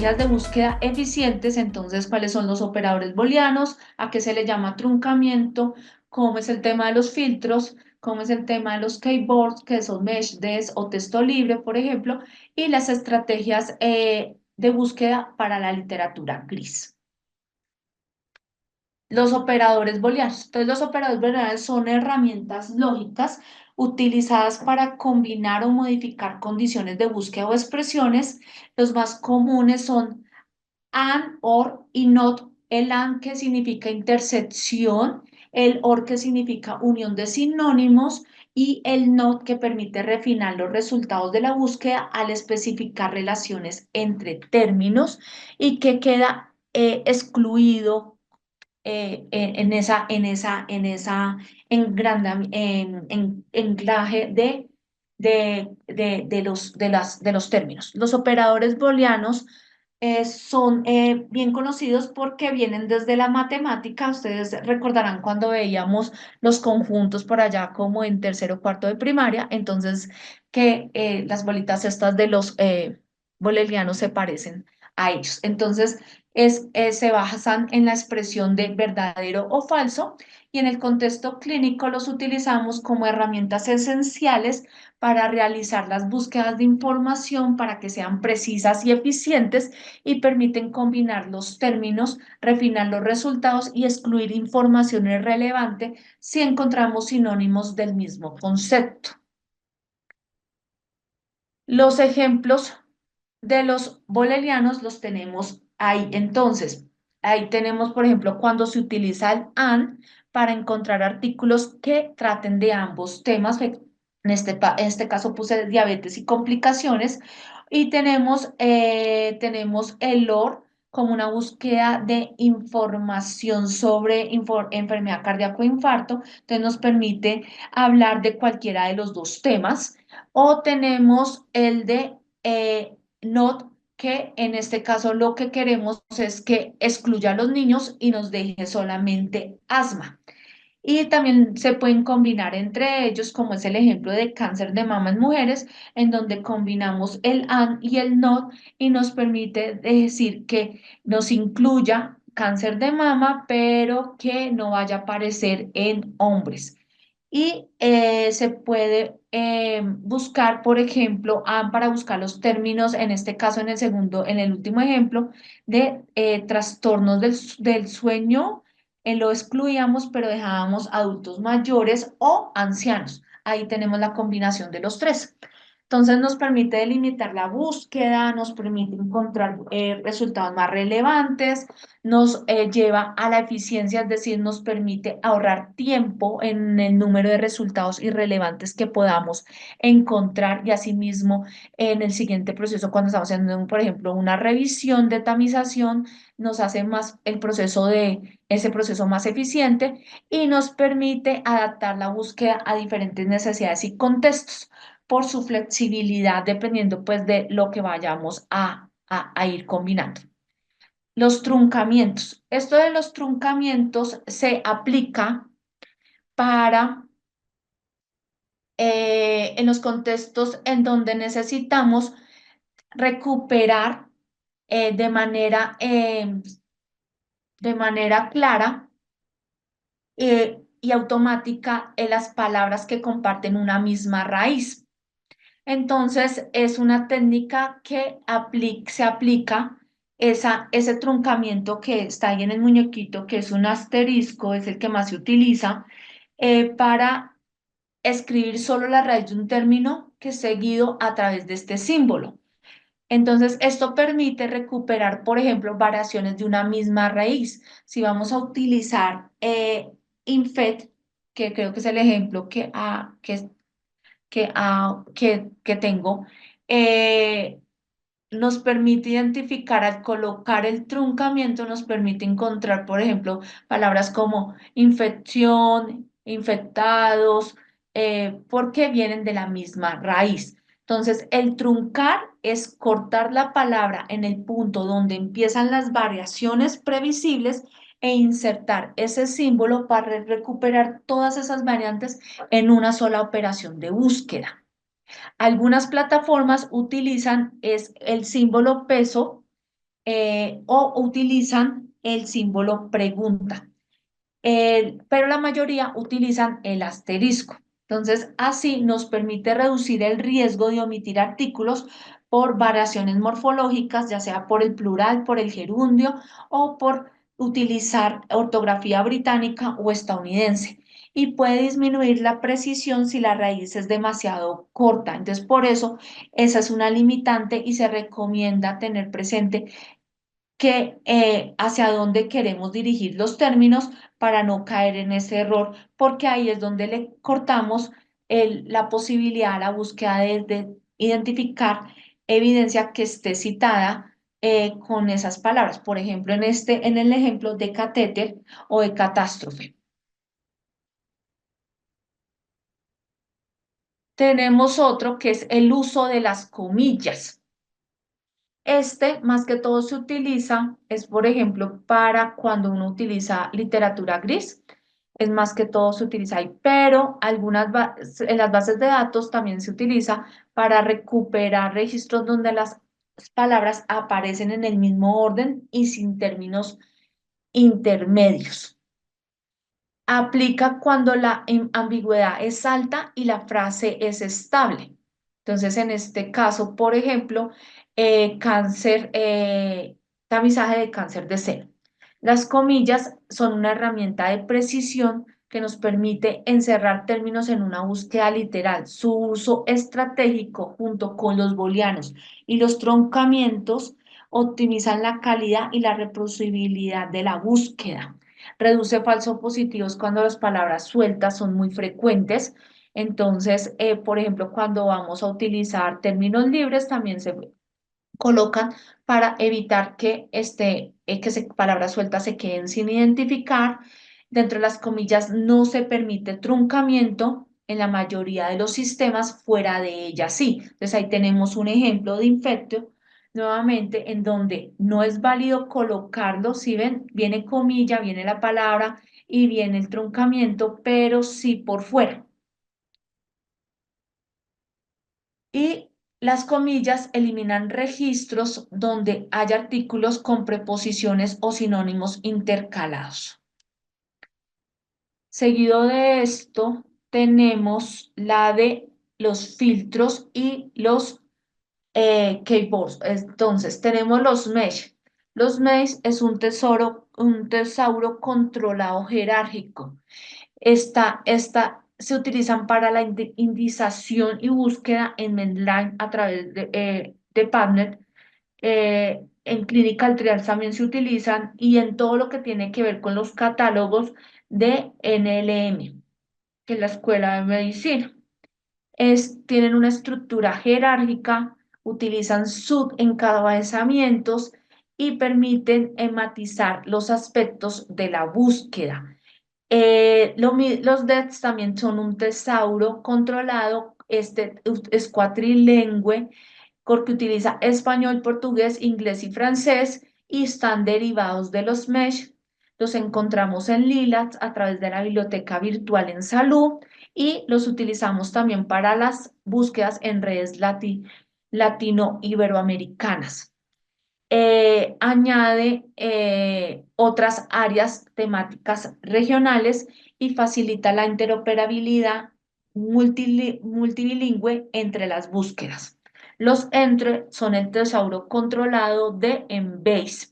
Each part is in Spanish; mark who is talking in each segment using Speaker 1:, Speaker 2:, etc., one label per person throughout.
Speaker 1: estrategias de búsqueda eficientes. Entonces, ¿cuáles son los operadores booleanos? ¿A qué se le llama truncamiento? ¿Cómo es el tema de los filtros? ¿Cómo es el tema de los keywords, que son mesh, des o texto libre, por ejemplo? Y las estrategias de búsqueda para la literatura gris. Los operadores booleanos. Entonces, los operadores booleanos son herramientas lógicas utilizadas para combinar o modificar condiciones de búsqueda o expresiones. Los más comunes son and, or y not. El and que significa intersección, el or que significa unión de sinónimos y el not que permite refinar los resultados de la búsqueda al especificar relaciones entre términos y que queda excluido en esa engraje de los términos. Los operadores booleanos son bien conocidos porque vienen desde la matemática. Ustedes recordarán cuando veíamos los conjuntos por allá como en tercero o cuarto de primaria, entonces que las bolitas estas de los bolelianos se parecen a ellos. Entonces, se basan en la expresión de verdadero o falso y en el contexto clínico los utilizamos como herramientas esenciales para realizar las búsquedas de información para que sean precisas y eficientes y permiten combinar los términos, refinar los resultados y excluir información irrelevante si encontramos sinónimos del mismo concepto. Los ejemplos de los bolerianos los tenemos ahí. Entonces, ahí tenemos, por ejemplo, cuando se utiliza el and para encontrar artículos que traten de ambos temas. En este caso puse diabetes y complicaciones. Y tenemos el OR como una búsqueda de información sobre enfermedad cardíaco e infarto. Entonces nos permite hablar de cualquiera de los dos temas. O tenemos el de not, que en este caso lo que queremos es que excluya a los niños y nos deje solamente asma. Y también se pueden combinar entre ellos, como es el ejemplo de cáncer de mama en mujeres, en donde combinamos el and y el not y nos permite decir que nos incluya cáncer de mama, pero que no vaya a aparecer en hombres. Y se puede buscar, por ejemplo, para buscar los términos, en este caso, en el último ejemplo, de trastornos del sueño, lo excluíamos, pero dejábamos adultos mayores o ancianos. Ahí tenemos la combinación de los tres. Entonces nos permite delimitar la búsqueda, nos permite encontrar resultados más relevantes, nos lleva a la eficiencia, es decir, nos permite ahorrar tiempo en el número de resultados irrelevantes que podamos encontrar y asimismo en el siguiente proceso, cuando estamos haciendo, por ejemplo, una revisión de tamización, nos hace más el proceso de ese proceso más eficiente y nos permite adaptar la búsqueda a diferentes necesidades y contextos por su flexibilidad, dependiendo pues de lo que vayamos a ir combinando. Los truncamientos. Esto de los truncamientos se aplica para en los contextos en donde necesitamos recuperar eh, de manera, eh, de manera clara y automática las palabras que comparten una misma raíz. Entonces, es una técnica que se aplica ese truncamiento que está ahí en el muñequito, que es un asterisco, es el que más se utiliza, para escribir solo la raíz de un término que es seguido a través de este símbolo. Entonces, esto permite recuperar, por ejemplo, variaciones de una misma raíz. Si vamos a utilizar infet, que creo que es el ejemplo que tengo, eh, nos permite identificar al colocar el truncamiento, nos permite encontrar, por ejemplo, palabras como infección, infectados, porque vienen de la misma raíz. Entonces, el truncar es cortar la palabra en el punto donde empiezan las variaciones previsibles e insertar ese símbolo para recuperar todas esas variantes en una sola operación de búsqueda. Algunas plataformas utilizan es el símbolo peso o utilizan el símbolo pregunta. Pero la mayoría utilizan el asterisco. Entonces, así nos permite reducir el riesgo de omitir artículos por variaciones morfológicas, ya sea por el plural, por el gerundio o por utilizar ortografía británica o estadounidense. Y puede disminuir la precisión si la raíz es demasiado corta. Entonces, por eso, esa es una limitante y se recomienda tener presente que hacia dónde queremos dirigir los términos para no caer en ese error, porque ahí es donde le cortamos la posibilidad a la búsqueda de identificar evidencia que esté citada con esas palabras. Por ejemplo, en el ejemplo de catéter o de catástrofe. Tenemos otro que es el uso de las comillas. Este, más que todo, se utiliza, es por ejemplo, para cuando uno utiliza literatura gris, es más que todo se utiliza ahí, pero en las bases de datos también se utiliza para recuperar registros donde las palabras aparecen en el mismo orden y sin términos intermedios. Aplica cuando la ambigüedad es alta y la frase es estable. Entonces, en este caso, por ejemplo, tamizaje de cáncer de seno. Las comillas son una herramienta de precisión que nos permite encerrar términos en una búsqueda literal. Su uso estratégico junto con los booleanos y los troncamientos optimizan la calidad y la reproducibilidad de la búsqueda. Reduce falsos positivos cuando las palabras sueltas son muy frecuentes. Entonces, por ejemplo, cuando vamos a utilizar términos libres, también se colocan para evitar que palabras sueltas se queden sin identificar. Dentro de las comillas no se permite truncamiento en la mayoría de los sistemas, fuera de ellas sí. Entonces ahí tenemos un ejemplo de infecto nuevamente en donde no es válido colocarlo, si ven, viene comilla, viene la palabra y viene el truncamiento, pero sí por fuera. Y las comillas eliminan registros donde hay artículos con preposiciones o sinónimos intercalados. Seguido de esto, tenemos la de los filtros y los keyboards. Entonces, tenemos los mesh. Los mesh es un tesauro controlado jerárquico. Esta se utilizan para la indización y búsqueda en Medline a través de PubMed. En Clinical Trials también se utilizan y en todo lo que tiene que ver con los catálogos de NLM, que es la Escuela de Medicina. Tienen una estructura jerárquica, utilizan subencabezamientos y permiten matizar los aspectos de la búsqueda. Los DETs también son un tesauro controlado, este es cuatrilingüe, porque utiliza español, portugués, inglés y francés y están derivados de los mesh. Los encontramos en Lilac a través de la biblioteca virtual en salud y los utilizamos también para las búsquedas en redes latino-iberoamericanas. Añade otras áreas temáticas regionales y facilita la interoperabilidad multilingüe entre las búsquedas. Los entre son el tesauro controlado de Embase.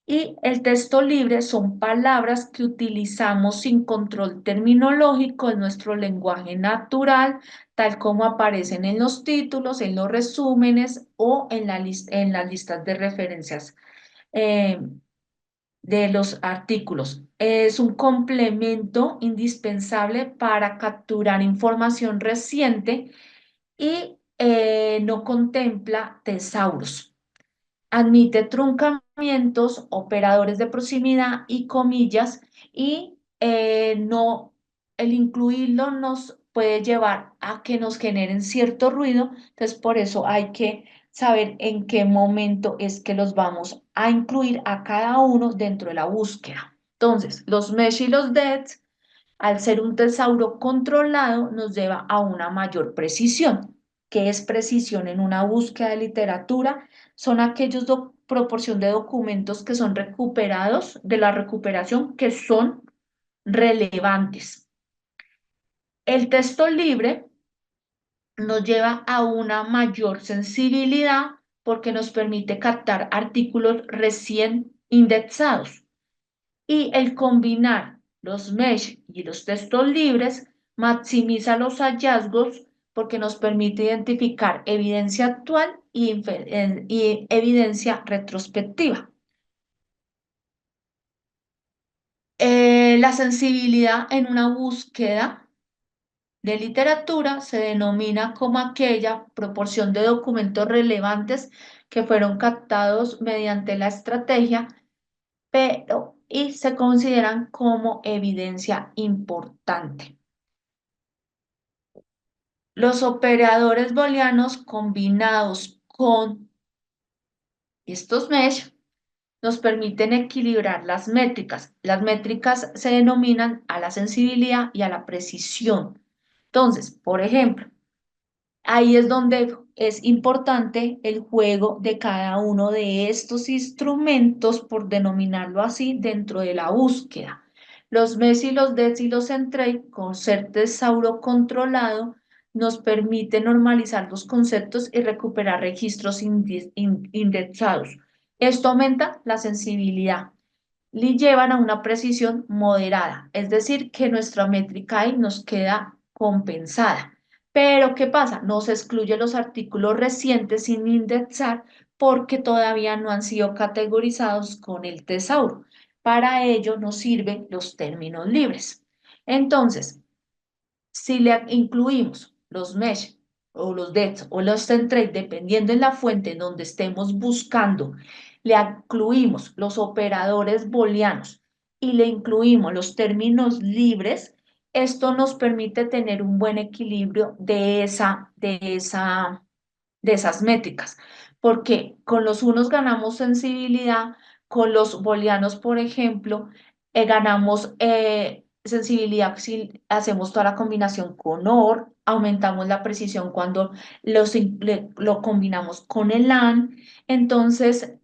Speaker 1: Y el texto libre son palabras que utilizamos sin control terminológico en nuestro lenguaje natural, tal como aparecen en los títulos, en los resúmenes o en las listas de referencias eh, de los artículos. Es un complemento indispensable para capturar información reciente y no contempla tesauros. Admite truncamientos, operadores de proximidad y comillas y no, el incluirlo nos puede llevar a que nos generen cierto ruido, entonces por eso hay que saber en qué momento es que los vamos a incluir a cada uno dentro de la búsqueda. Entonces, los mesh y los deads, al ser un tesauro controlado, nos lleva a una mayor precisión. ¿Qué es precisión en una búsqueda de literatura? Son aquellos proporción de documentos que son recuperados, de la recuperación, que son relevantes. El texto libre nos lleva a una mayor sensibilidad porque nos permite captar artículos recién indexados. Y el combinar los mesh y los textos libres maximiza los hallazgos porque nos permite identificar evidencia actual y evidencia retrospectiva. La sensibilidad en una búsqueda de literatura se denomina como aquella proporción de documentos relevantes que fueron captados mediante la estrategia, pero y se consideran como evidencia importante. Los operadores booleanos combinados con estos mesh nos permiten equilibrar las métricas. Las métricas se denominan a la sensibilidad y a la precisión. Entonces, por ejemplo, ahí es donde es importante el juego de cada uno de estos instrumentos, por denominarlo así, dentro de la búsqueda. Los MES y los DES y los Entrei, con ser tesauro controlado, nos permite normalizar los conceptos y recuperar registros indexados. Esto aumenta la sensibilidad y llevan a una precisión moderada, es decir, que nuestra métrica ahí nos queda compensada. Pero, ¿qué pasa? No se excluyen los artículos recientes sin indexar porque todavía no han sido categorizados con el tesauro. Para ello nos sirven los términos libres. Entonces, si le incluimos los mesh o los depth o los centrate, dependiendo en la fuente en donde estemos buscando, le incluimos los operadores booleanos y le incluimos los términos libres, esto nos permite tener un buen equilibrio de esas métricas, porque con los unos ganamos sensibilidad, con los booleanos, por ejemplo, ganamos sensibilidad si hacemos toda la combinación con OR, aumentamos la precisión cuando lo combinamos con el AND, entonces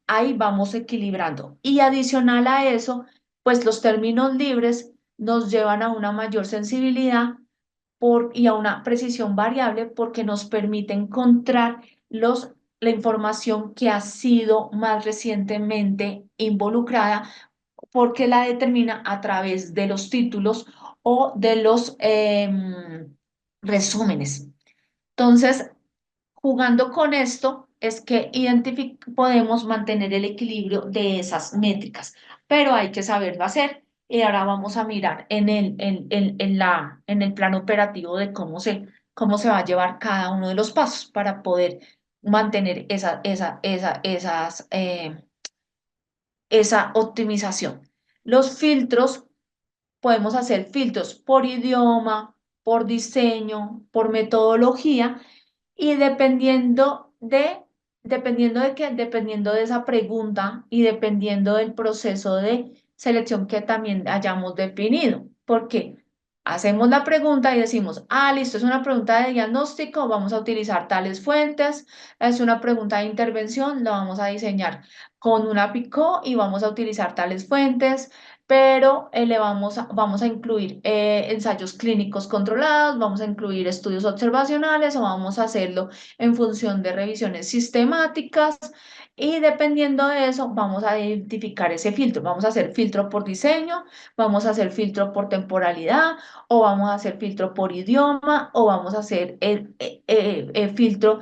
Speaker 1: ahí vamos equilibrando. Y adicional a eso, pues los términos libres nos llevan a una mayor sensibilidad y a una precisión variable porque nos permite encontrar la información que ha sido más recientemente involucrada porque la determina a través de los títulos o de los resúmenes. Entonces, jugando con esto es que podemos mantener el equilibrio de esas métricas, pero hay que saberlo hacer. Y ahora vamos a mirar en el plano operativo de cómo se va a llevar cada uno de los pasos para poder mantener esa optimización. Los filtros, podemos hacer filtros por idioma, por diseño, por metodología y dependiendo de esa pregunta y dependiendo del proceso de selección que también hayamos definido. Porque hacemos la pregunta y decimos, listo, es una pregunta de diagnóstico, vamos a utilizar tales fuentes, es una pregunta de intervención, lo vamos a diseñar con una PICO y vamos a utilizar tales fuentes, pero vamos a incluir ensayos clínicos controlados, vamos a incluir estudios observacionales o vamos a hacerlo en función de revisiones sistemáticas y dependiendo de eso vamos a identificar ese filtro. Vamos a hacer filtro por diseño, vamos a hacer filtro por temporalidad o vamos a hacer filtro por idioma o vamos a hacer filtro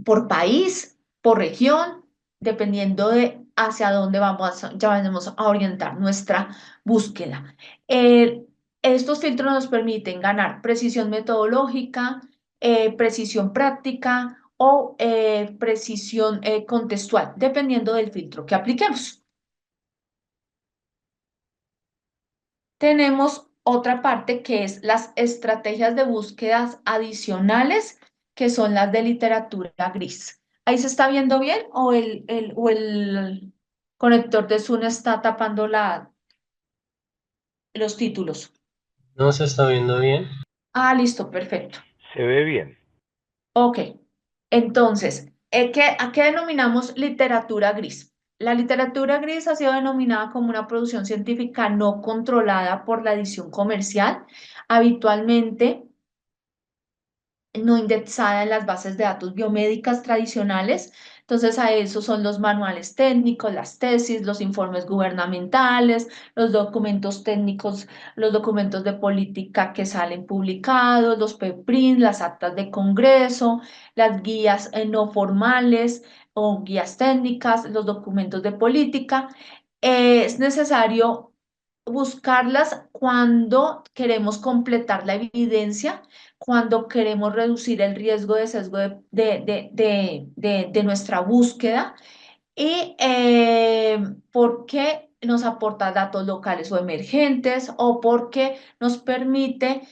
Speaker 1: por país, por región, dependiendo de hacia dónde ya vamos a orientar nuestra búsqueda. Eh, Estos filtros nos permiten ganar precisión metodológica, precisión práctica o precisión contextual, dependiendo del filtro que apliquemos. Tenemos otra parte que es las estrategias de búsquedas adicionales, que son las de literatura gris. ¿Ahí se está viendo bien o el conector de Zoom está tapando los títulos?
Speaker 2: No se está viendo bien.
Speaker 1: Listo, perfecto.
Speaker 3: Se ve bien.
Speaker 1: Ok. Entonces, ¿a qué denominamos literatura gris? La literatura gris ha sido denominada como una producción científica no controlada por la edición comercial, habitualmente no indexada en las bases de datos biomédicas tradicionales. Entonces, a eso son los manuales técnicos, las tesis, los informes gubernamentales, los documentos técnicos, los documentos de política que salen publicados, los preprints, las actas de congreso, las guías no formales o guías técnicas, los documentos de política. Es necesario buscarlas cuando queremos completar la evidencia, cuando queremos reducir el riesgo de sesgo de nuestra búsqueda y porque nos aporta datos locales o emergentes o porque nos permite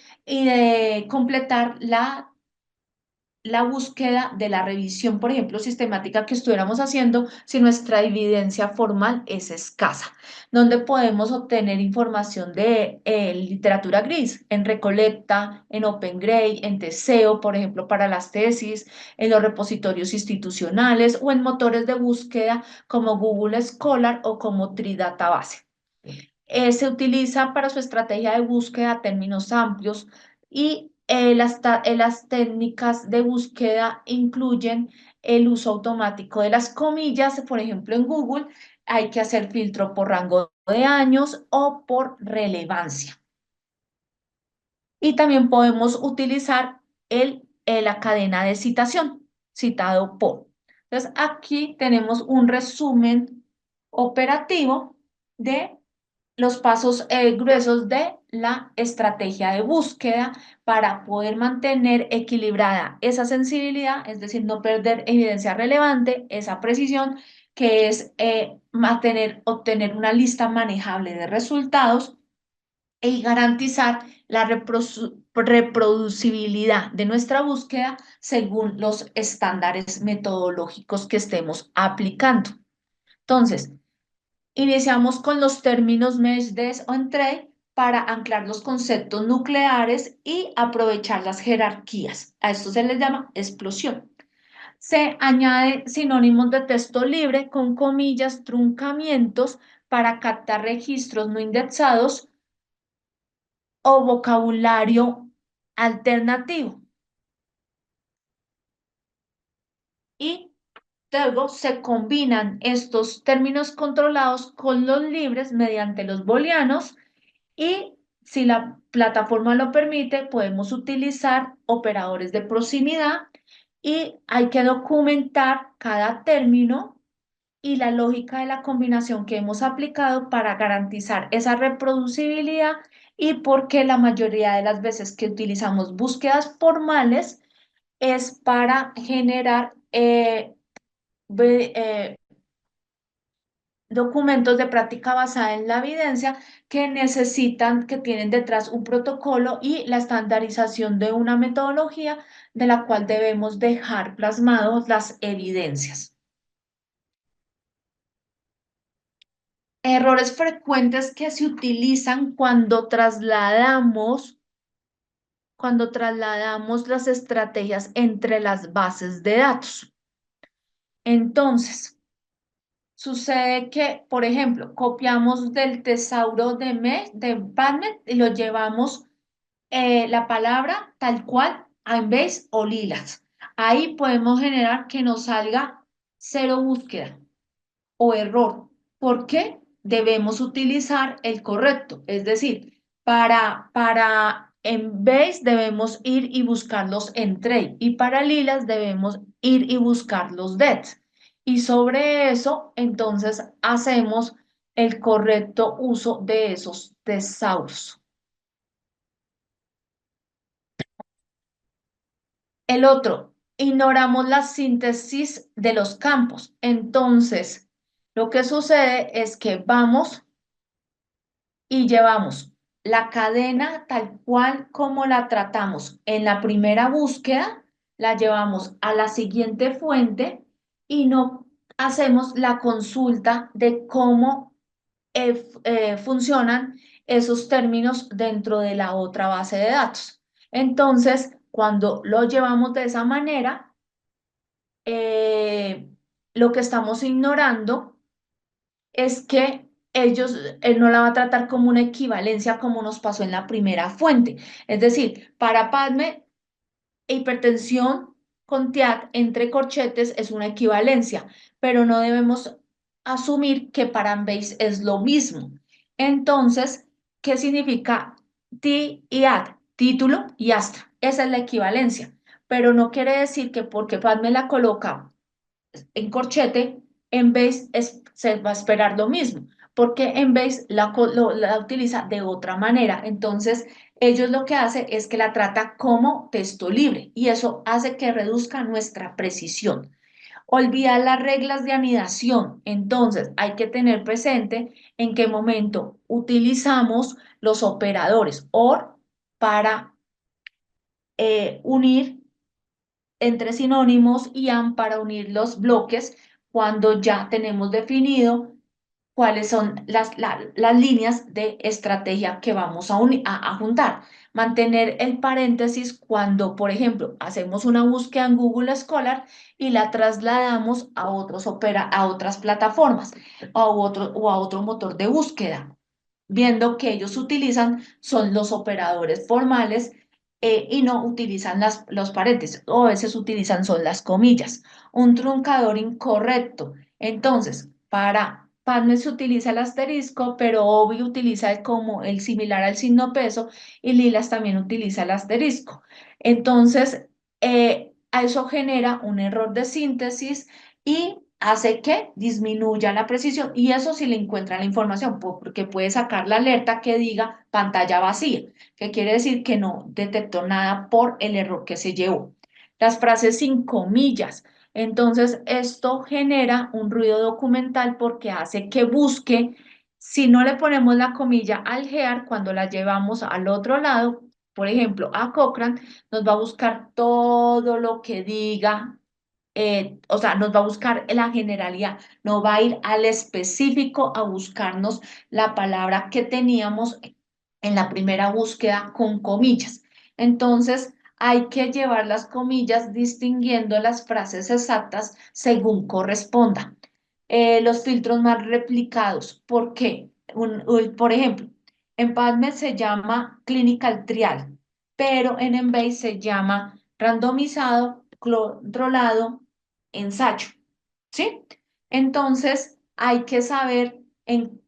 Speaker 1: completar la búsqueda de la revisión, por ejemplo, sistemática que estuviéramos haciendo si nuestra evidencia formal es escasa. ¿Dónde podemos obtener información de literatura gris? En Recolecta, en OpenGrade, en Teseo, por ejemplo, para las tesis, en los repositorios institucionales o en motores de búsqueda como Google Scholar o como Tridatabase. Se utiliza para su estrategia de búsqueda términos amplios y las técnicas de búsqueda incluyen el uso automático de las comillas. Por ejemplo, en Google hay que hacer filtro por rango de años o por relevancia. Y también podemos utilizar la cadena de citación, citado por. Entonces, aquí tenemos un resumen operativo de los pasos gruesos de la estrategia de búsqueda para poder mantener equilibrada esa sensibilidad, es decir, no perder evidencia relevante, esa precisión, que es obtener una lista manejable de resultados y garantizar la reproducibilidad de nuestra búsqueda según los estándares metodológicos que estemos aplicando. Entonces, iniciamos con los términos mesh, des o entrei para anclar los conceptos nucleares y aprovechar las jerarquías. A esto se les llama explosión. Se añade sinónimos de texto libre con comillas, truncamientos para captar registros no indexados o vocabulario alternativo. Y luego se combinan estos términos controlados con los libres mediante los booleanos y si la plataforma lo permite, podemos utilizar operadores de proximidad y hay que documentar cada término y la lógica de la combinación que hemos aplicado para garantizar esa reproducibilidad y porque la mayoría de las veces que utilizamos búsquedas formales es para generar documentos de práctica basada en la evidencia que necesitan, que tienen detrás un protocolo y la estandarización de una metodología de la cual debemos dejar plasmados las evidencias. Errores frecuentes que se utilizan cuando trasladamos las estrategias entre las bases de datos. Entonces, sucede que, por ejemplo, copiamos del tesauro de PubMed y lo llevamos la palabra tal cual a Embase o Lilas. Ahí podemos generar que nos salga cero búsqueda o error. ¿Por qué? Debemos utilizar el correcto. Es decir, para Embase debemos ir y buscarlos en Trade y para Lilas debemos ir y buscar los DETs. Y sobre eso, entonces, hacemos el correcto uso de esos tesauros. El otro, ignoramos la síntesis de los campos. Entonces, lo que sucede es que vamos y llevamos la cadena tal cual como la tratamos en la primera búsqueda, la llevamos a la siguiente fuente y no hacemos la consulta de cómo funcionan esos términos dentro de la otra base de datos. Entonces, cuando lo llevamos de esa manera, eh, lo que estamos ignorando es que ellos, él no la va a tratar como una equivalencia como nos pasó en la primera fuente. Es decir, para Padme, hipertensión con TIAC entre corchetes es una equivalencia, pero no debemos asumir que para Ambase es lo mismo. Entonces, ¿qué significa T y AD? Título y astra. Esa es la equivalencia, pero no quiere decir que porque Padme la coloca en corchete, en base se va a esperar lo mismo, porque en base la utiliza de otra manera. Entonces, ellos lo que hacen es que la trata como texto libre y eso hace que reduzca nuestra precisión. Olvidar las reglas de anidación. Entonces, hay que tener presente en qué momento utilizamos los operadores OR para unir entre sinónimos y AND para unir los bloques cuando ya tenemos definido cuáles son las líneas de estrategia que vamos a juntar. Mantener el paréntesis cuando, por ejemplo, hacemos una búsqueda en Google Scholar y la trasladamos a otras plataformas o a otro motor de búsqueda, viendo que ellos utilizan son los operadores formales y no utilizan los paréntesis, o a veces utilizan son las comillas. Un truncador incorrecto. Entonces, para Padme se utiliza el asterisco, pero Obi utiliza como el similar al signo peso y Lilas también utiliza el asterisco. Entonces, a eso genera un error de síntesis y hace que disminuya la precisión y eso si le encuentra la información, porque puede sacar la alerta que diga pantalla vacía, que quiere decir que no detectó nada por el error que se llevó. Las frases sin comillas. Entonces, esto genera un ruido documental porque hace que busque, si no le ponemos la comilla al gear, cuando la llevamos al otro lado, por ejemplo, a Cochrane, nos va a buscar todo lo que diga o sea, nos va a buscar la generalidad, no va a ir al específico a buscarnos la palabra que teníamos en la primera búsqueda con comillas. Entonces, hay que llevar las comillas distinguiendo las frases exactas según corresponda. Los filtros más replicados, ¿por qué? Por ejemplo, en PubMed se llama clinical trial, pero en Embase se llama randomizado, controlado, ensayo, ¿sí? Entonces, hay que saber en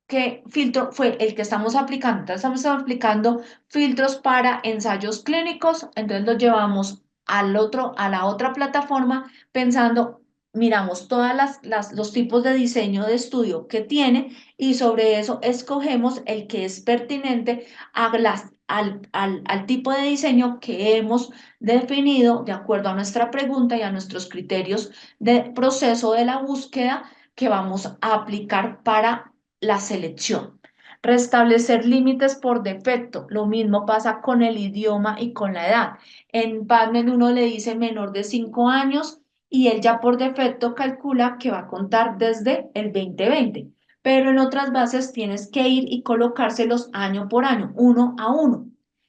Speaker 1: qué filtro fue el que estamos aplicando. Entonces, estamos aplicando filtros para ensayos clínicos, entonces los llevamos a la otra plataforma pensando, miramos todas los tipos de diseño de estudio que tiene y sobre eso escogemos el que es pertinente al tipo de diseño que hemos definido de acuerdo a nuestra pregunta y a nuestros criterios de proceso de la búsqueda que vamos a aplicar para la selección. Restablecer límites por defecto. Lo mismo pasa con el idioma y con la edad. En Padlet uno le dice menor de 5 años y él ya por defecto calcula que va a contar desde el 2020. Pero en otras bases tienes que ir y colocárselos año por año, uno a uno.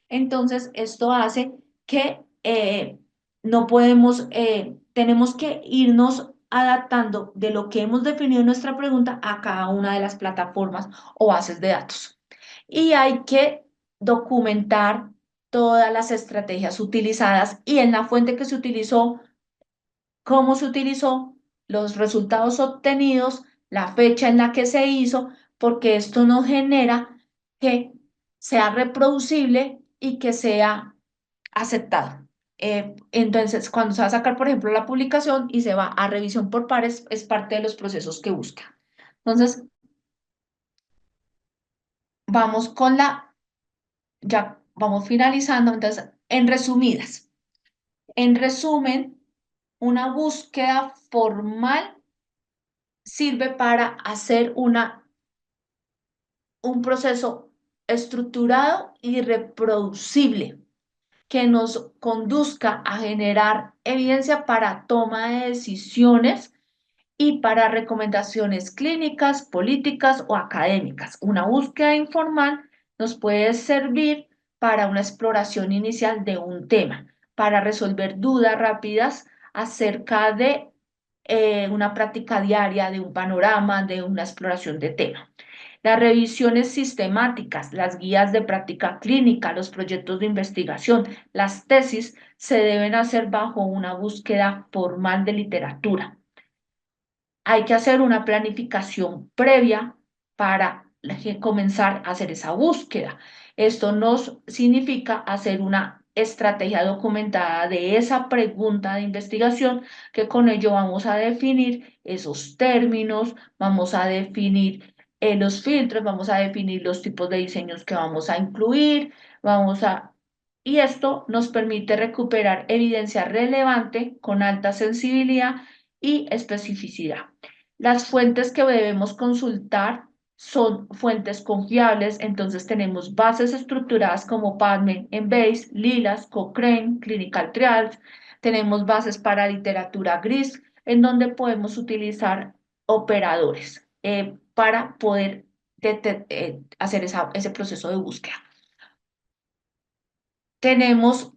Speaker 1: Entonces, esto hace que no podemos, tenemos que irnos adaptando de lo que hemos definido en nuestra pregunta a cada una de las plataformas o bases de datos. Y hay que documentar todas las estrategias utilizadas y en la fuente que se utilizó, cómo se utilizó, los resultados obtenidos, la fecha en la que se hizo, porque esto nos genera que sea reproducible y que sea aceptado. Entonces, cuando se va a sacar, por ejemplo, la publicación y se va a revisión por pares, es parte de los procesos que busca. Entonces, vamos con ya vamos finalizando. Entonces, en resumen, una búsqueda formal sirve para hacer un proceso estructurado y reproducible que nos conduzca a generar evidencia para toma de decisiones y para recomendaciones clínicas, políticas o académicas. Una búsqueda informal nos puede servir para una exploración inicial de un tema, para resolver dudas rápidas acerca de una práctica diaria, de un panorama, de una exploración de tema. Las revisiones sistemáticas, las guías de práctica clínica, los proyectos de investigación, las tesis se deben hacer bajo una búsqueda formal de literatura. Hay que hacer una planificación previa para comenzar a hacer esa búsqueda. Esto nos significa hacer una estrategia documentada de esa pregunta de investigación, que con ello vamos a definir esos términos, vamos a definir los filtros, vamos a definir los tipos de diseños que vamos a incluir, vamos a... Y esto nos permite recuperar evidencia relevante con alta sensibilidad y especificidad. Las fuentes que debemos consultar son fuentes confiables, entonces tenemos bases estructuradas como PubMed, Embase, Lilas, Cochrane, Clinical Trials, tenemos bases para literatura gris, en donde podemos utilizar operadores para poder hacer ese proceso de búsqueda. Tenemos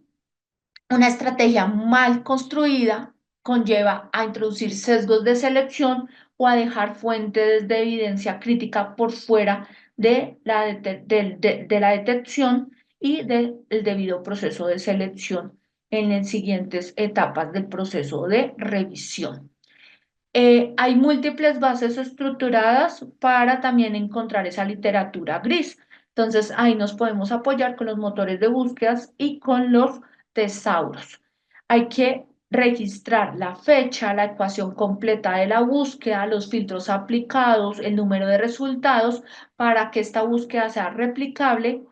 Speaker 1: una estrategia mal construida, conlleva a introducir sesgos de selección o a dejar fuentes de evidencia crítica por fuera de la detección y del debido proceso de selección en las siguientes etapas del proceso de revisión. Hay múltiples bases estructuradas para también encontrar esa literatura gris. Entonces, ahí nos podemos apoyar con los motores de búsquedas y con los tesauros. Hay que registrar la fecha, la ecuación completa de la búsqueda, los filtros aplicados, el número de resultados para que esta búsqueda sea replicable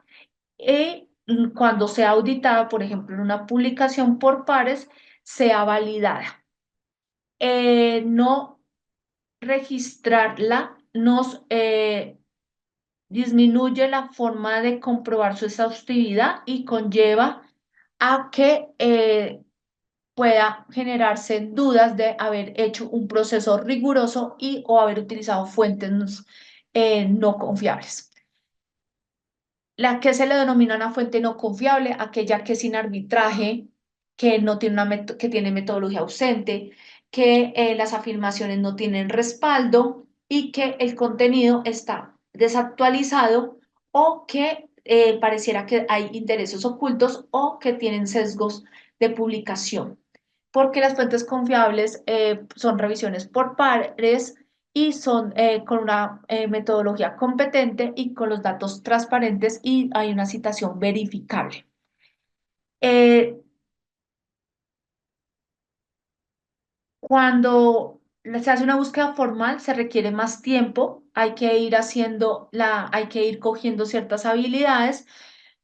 Speaker 1: y cuando sea auditada, por ejemplo, en una publicación por pares, sea validada. No registrarla nos disminuye la forma de comprobar su exhaustividad y conlleva a que pueda generarse dudas de haber hecho un proceso riguroso y o haber utilizado fuentes no confiables. La que se le denomina una fuente no confiable, aquella que es sin arbitraje, que no tiene que tiene metodología ausente, que las afirmaciones no tienen respaldo y que el contenido está desactualizado o que pareciera que hay intereses ocultos o que tienen sesgos de publicación. Porque las fuentes confiables son revisiones por pares y son con una metodología competente y con los datos transparentes y hay una citación verificable. Eh, Cuando se hace una búsqueda formal, se requiere más tiempo, hay que ir cogiendo ciertas habilidades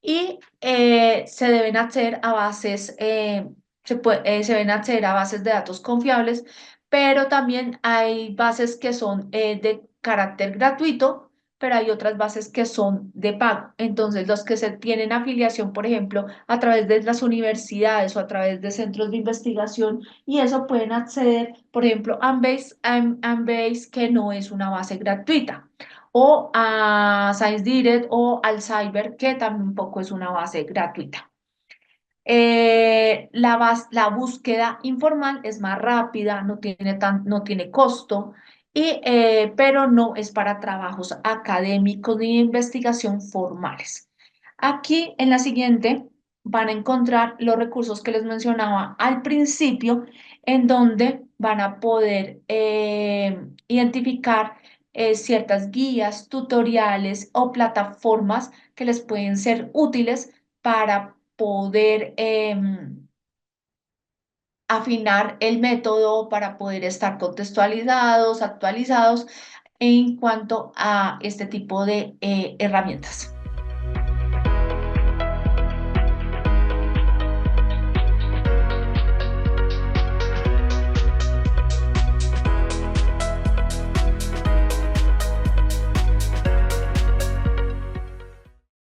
Speaker 1: y se deben hacer a bases, se deben acceder a bases de datos confiables, pero también hay bases que son de carácter gratuito, pero hay otras bases que son de pago. Entonces, los que se tienen afiliación, por ejemplo, a través de las universidades o a través de centros de investigación, y eso pueden acceder, por ejemplo, a Ambase, que no es una base gratuita, o a Science Direct o al Cyber, que tampoco es una base gratuita. La búsqueda informal es más rápida, no tiene costo, pero no es para trabajos académicos ni de investigación formales. Aquí en la siguiente van a encontrar los recursos que les mencionaba al principio, en donde van a poder identificar ciertas guías, tutoriales o plataformas que les pueden ser útiles para poder afinar el método, para poder estar contextualizados, actualizados en cuanto a este tipo de herramientas.